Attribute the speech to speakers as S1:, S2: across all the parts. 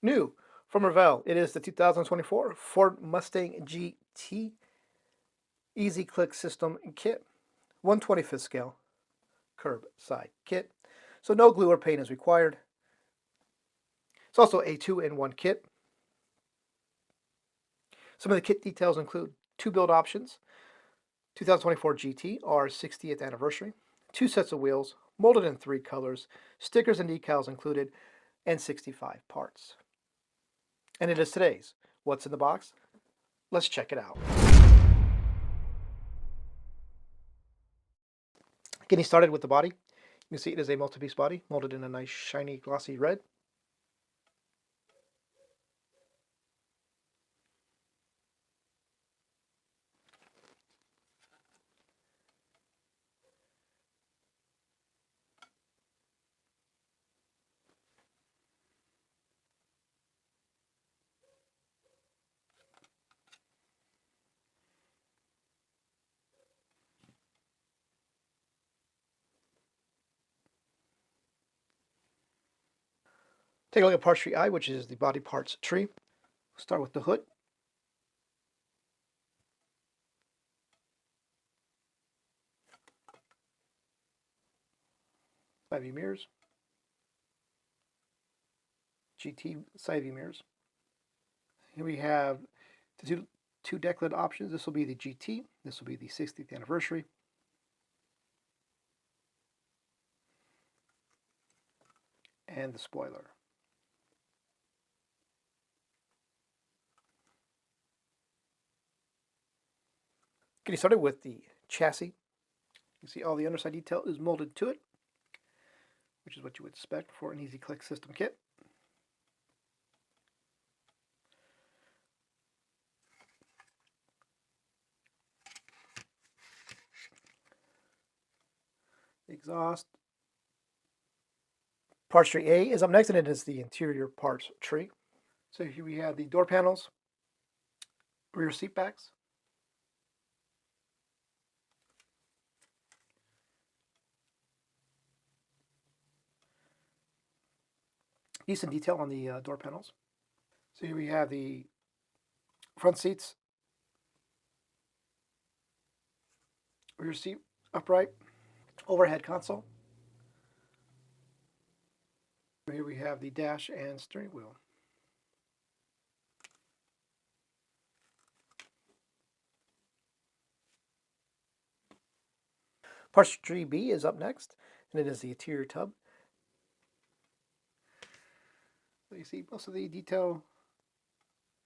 S1: New from Revell, it is the 2024 Ford Mustang GT Easy Click System Kit, 1/25th scale curb side kit, so no glue or paint is required. It's also a 2-in-1 kit. Some of the kit details include 2 build options, 2024 GT, our 60th anniversary, 2 sets of wheels, molded in 3 colors, stickers and decals included, and 65 parts. And it is today's What's in the Box? Let's check it out. Getting started with the body, you can see it is a multi-piece body, molded in a nice shiny glossy red. Take a look at parts tree I, which is the body parts tree. Start with the hood. Side view mirrors. GT side view mirrors. Here we have the two deck lid options. This will be the GT. This will be the 60th anniversary. And the spoiler. Getting started with the chassis. You can see all the underside detail is molded to it, which is what you would expect for an Easy Click System kit. The exhaust. Parts tree A is up next, and it is the interior parts tree. So here we have the door panels, rear seat backs, decent detail on the door panels. So here we have the front seats, rear seat upright, overhead console. Here we have the dash and steering wheel. Parts tree B is up next, and it is the interior tub. So you see most of the detail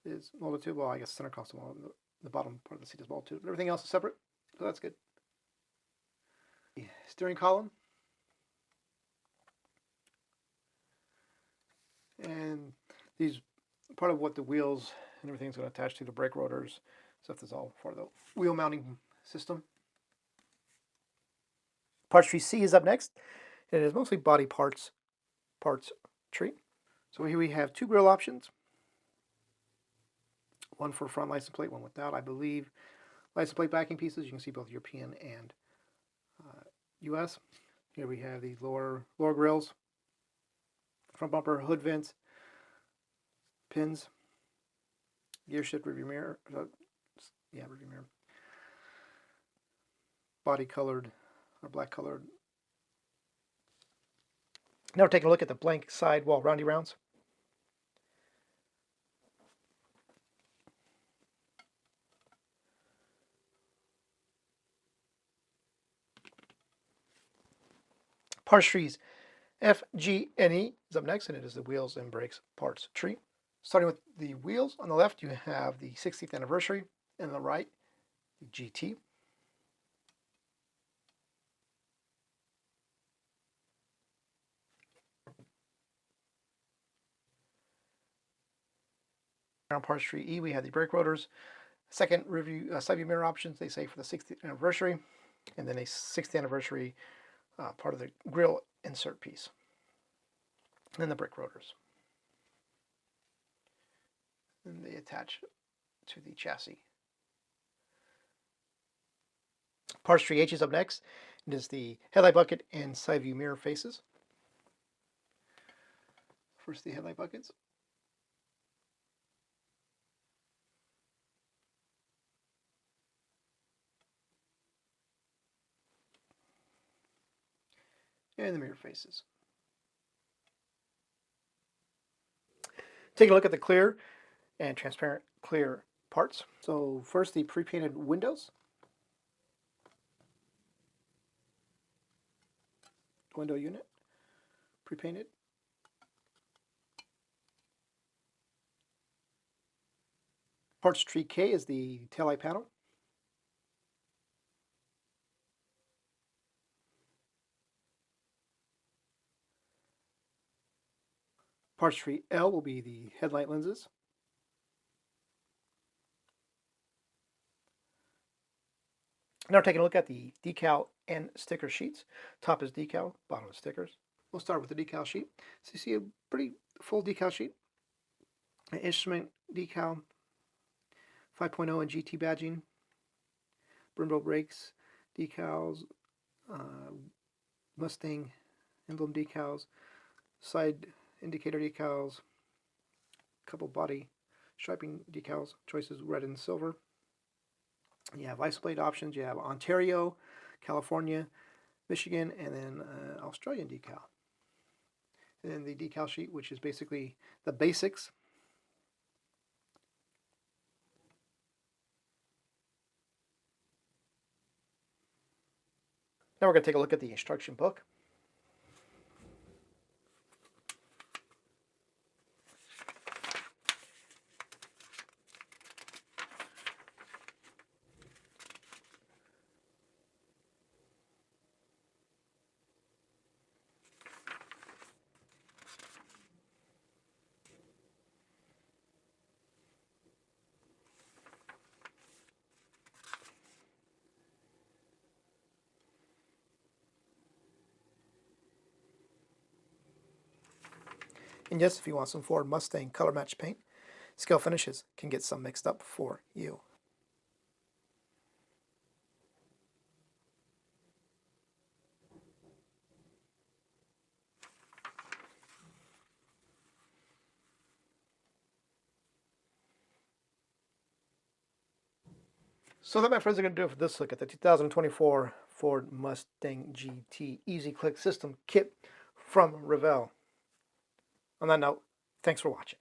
S1: is molded to, well, I guess center console, the bottom part of the seat is molded to, but everything else is separate, so that's good. The steering column. And these, part of what the wheels and everything's going to attach to, the brake rotors, stuff that's all for the wheel mounting system. Parts tree C is up next, and it is mostly body parts tree. So here we have 2 grill options. One for front license plate, one without, I believe. License plate backing pieces, you can see both European and US. Here we have the lower grills, front bumper, hood vents, pins, gear shift, rearview mirror, rearview mirror, body colored or black colored. Now we're taking a look at the blank sidewall roundy rounds. Parts trees F, G, and E is up next, and it is the wheels and brakes parts tree. Starting with the wheels, on the left you have the 60th anniversary, and on the right, the GT. On parts tree E, we have the brake rotors. Second review, side view mirror options, they say for the 60th anniversary, and then a 60th anniversary part of the grill insert piece. And then the brake rotors. And they attach to the chassis. Parts tree H is up next. It is the headlight bucket and side view mirror faces. First, the headlight buckets. and the mirror faces. Take a look at the clear and transparent clear parts. So first, the pre-painted windows. Window unit, pre-painted. Parts tree K is the taillight panel. Parts tree L will be the headlight lenses. Now we're taking a look at the decal and sticker sheets. Top is decal, bottom is stickers. We'll start with the decal sheet. So you see a pretty full decal sheet. An instrument decal, 5.0 and GT badging, Brembo brakes, decals, Mustang emblem decals, side indicator decals, couple body striping decals, choices red and silver. You have license plate options. You have Ontario, California, Michigan, and then Australian decal. And then the decal sheet, which is basically the basics. Now we're going to take a look at the instruction book. And yes, if you want some Ford Mustang color match paint, Scalefinishes can get some mixed up for you. So that, my friends, are going to do it for this look at the 2024 Ford Mustang GT Easy Click System Kit from Revell. On that note, thanks for watching.